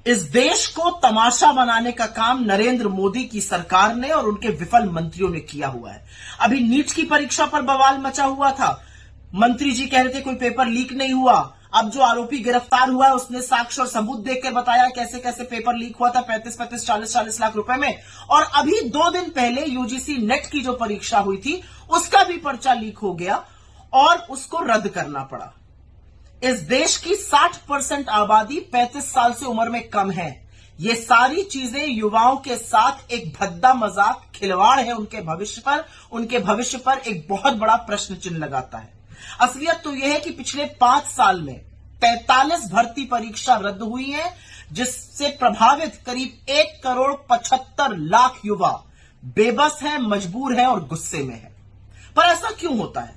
इस देश को तमाशा बनाने का काम नरेंद्र मोदी की सरकार ने और उनके विफल मंत्रियों ने किया हुआ है। अभी नीट की परीक्षा पर बवाल मचा हुआ था। मंत्री जी कह रहे थे कोई पेपर लीक नहीं हुआ। अब जो आरोपी गिरफ्तार हुआ है उसने साक्ष्य और सबूत देकर बताया कैसे कैसे पेपर लीक हुआ था 35-35, 40-40 लाख रुपए में। और अभी 2 दिन पहले यूजीसी नेट की जो परीक्षा हुई थी उसका भी पर्चा लीक हो गया और उसको रद्द करना पड़ा। इस देश की 60% आबादी 35 साल से उम्र में कम है। ये सारी चीजें युवाओं के साथ एक भद्दा मजाक खिलवाड़ है उनके भविष्य पर एक बहुत बड़ा प्रश्न चिन्ह लगाता है। असलियत तो यह है कि पिछले 5 साल में 43 भर्ती परीक्षा रद्द हुई है, जिससे प्रभावित करीब 1,75,00,000 युवा बेबस हैं, मजबूर हैं और गुस्से में हैं। पर ऐसा क्यों होता है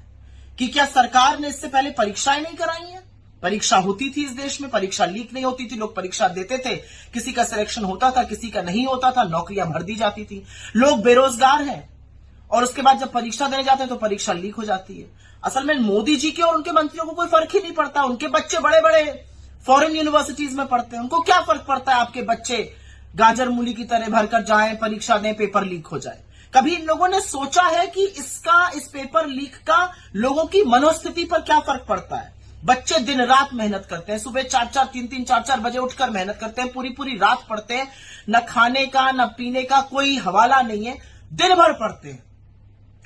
कि क्या सरकार ने इससे पहले परीक्षाएं नहीं कराई हैं? परीक्षा होती थी इस देश में, परीक्षा लीक नहीं होती थी, लोग परीक्षा देते थे, किसी का सिलेक्शन होता था, किसी का नहीं होता था, नौकरियां भर दी जाती थी। लोग बेरोजगार हैं और उसके बाद जब परीक्षा देने जाते हैं तो परीक्षा लीक हो जाती है। असल में मोदी जी के और उनके मंत्रियों को कोई फर्क ही नहीं पड़ता। उनके बच्चे बड़े बड़े फॉरेन यूनिवर्सिटीज में पढ़ते हैं, उनको क्या फर्क पड़ता है आपके बच्चे गाजर मूली की तरह भरकर जाएं, परीक्षा दें, पेपर लीक हो जाए। कभी इन लोगों ने सोचा है कि इस पेपर लीक का लोगों की मनोस्थिति पर क्या फर्क पड़ता है? बच्चे दिन रात मेहनत करते हैं, सुबह 4-4, 3-3, 4-4 बजे उठकर मेहनत करते हैं, पूरी रात पढ़ते हैं, न खाने का न पीने का कोई हवाला नहीं है, दिन भर पढ़ते हैं।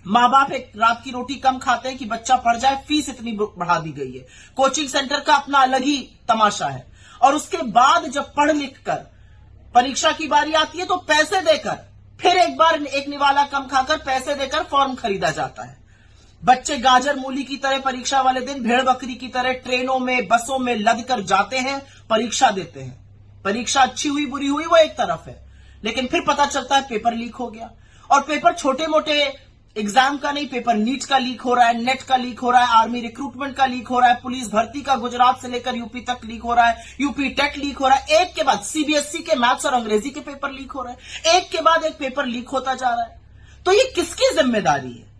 माँ बाप एक रात की रोटी कम खाते हैं कि बच्चा पढ़ जाए, फीस इतनी बढ़ा दी गई है। कोचिंग सेंटर का अपना अलग ही तमाशा है। और उसके बाद जब पढ़ लिख कर परीक्षा की बारी आती है तो पैसे देकर फिर एक बार एक निवाला कम खाकर पैसे देकर फॉर्म खरीदा जाता है। बच्चे गाजर मूली की तरह परीक्षा वाले दिन भेड़ बकरी की तरह ट्रेनों में, बसों में लद कर जाते हैं, परीक्षा देते हैं। परीक्षा अच्छी हुई बुरी हुई वो एक तरफ है, लेकिन फिर पता चलता है पेपर लीक हो गया। और पेपर छोटे मोटे एग्जाम का नहीं, पेपर नीट का लीक हो रहा है, नेट का लीक हो रहा है, आर्मी रिक्रूटमेंट का लीक हो रहा है, पुलिस भर्ती का गुजरात से लेकर यूपी तक लीक हो रहा है, यूपी टेट लीक हो रहा है। एक के बाद सीबीएसई के मैथ्स और अंग्रेजी के पेपर लीक हो रहे हैं, एक के बाद एक पेपर लीक होता जा रहा है। तो ये किसकी जिम्मेदारी है?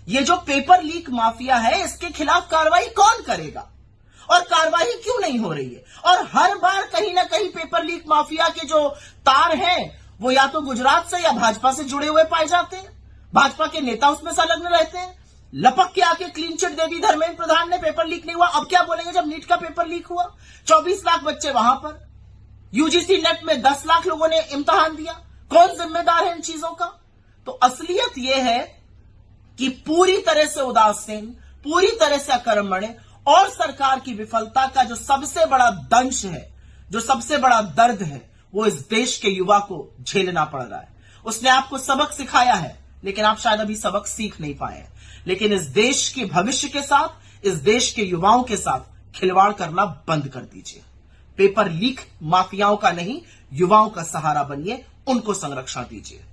ये जो पेपर लीक माफिया है इसके खिलाफ कार्रवाई कौन करेगा और कार्रवाई क्यों नहीं हो रही है? और हर बार कहीं ना कहीं पेपर लीक माफिया के जो तार हैं वो या तो गुजरात से या भाजपा से जुड़े हुए पाए जाते हैं। भाजपा के नेता उसमें संलग्न रहते हैं। लपक के आके क्लीन चिट दे दी धर्मेंद्र प्रधान ने, पेपर लीक नहीं हुआ। अब क्या बोलेंगे जब नीट का पेपर लीक हुआ? 24 लाख बच्चे वहां पर, यूजीसी नेट में 10 लाख लोगों ने इम्तिहान दिया। कौन जिम्मेदार है इन चीजों का? तो असलियत यह है कि पूरी तरह से उदासीन, पूरी तरह से अकर्मण्य और सरकार की विफलता का जो सबसे बड़ा दंश है, जो सबसे बड़ा दर्द है, वो इस देश के युवा को झेलना पड़ रहा है। उसने आपको सबक सिखाया है, लेकिन आप शायद अभी सबक सीख नहीं पाए हैं। लेकिन इस देश के भविष्य के साथ, इस देश के युवाओं के साथ खिलवाड़ करना बंद कर दीजिए। पेपर लीक माफियाओं का नहीं, युवाओं का सहारा बनिए, उनको संरक्षण दीजिए।